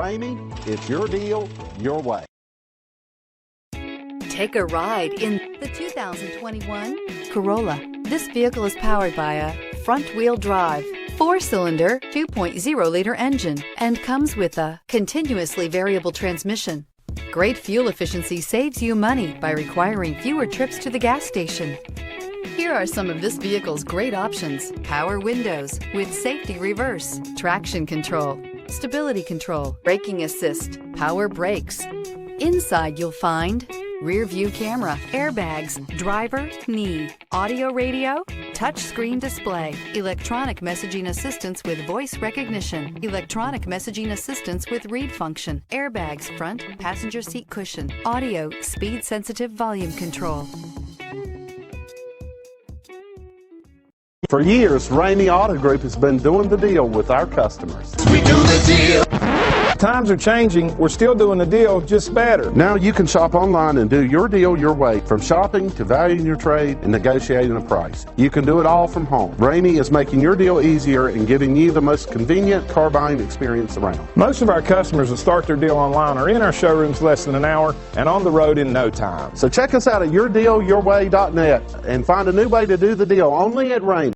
Ramey, it's your deal, your way. Take a ride in the 2021 Corolla. This vehicle is powered by a front-wheel drive, 4-cylinder, 2.0-liter engine and comes with a continuously variable transmission. Great fuel efficiency saves you money by requiring fewer trips to the gas station. Here are some of this vehicle's great options: power windows with safety reverse, traction control, stability control, braking assist, power brakes. Inside you'll find rear view camera, airbags, driver, knee, audio radio, touchscreen display, electronic messaging assistance with voice recognition, electronic messaging assistance with read function, airbags, front passenger seat cushion, audio, speed sensitive volume control. For years, Ramey Auto Group has been doing the deal with our customers. We do the deal. Times are changing. We're still doing the deal, just better. Now you can shop online and do your deal your way, from shopping to valuing your trade and negotiating a price. You can do it all from home. Ramey is making your deal easier and giving you the most convenient car buying experience around. Most of our customers that start their deal online are in our showrooms less than an hour and on the road in no time. So check us out at yourdealyourway.net and find a new way to do the deal only at Ramey.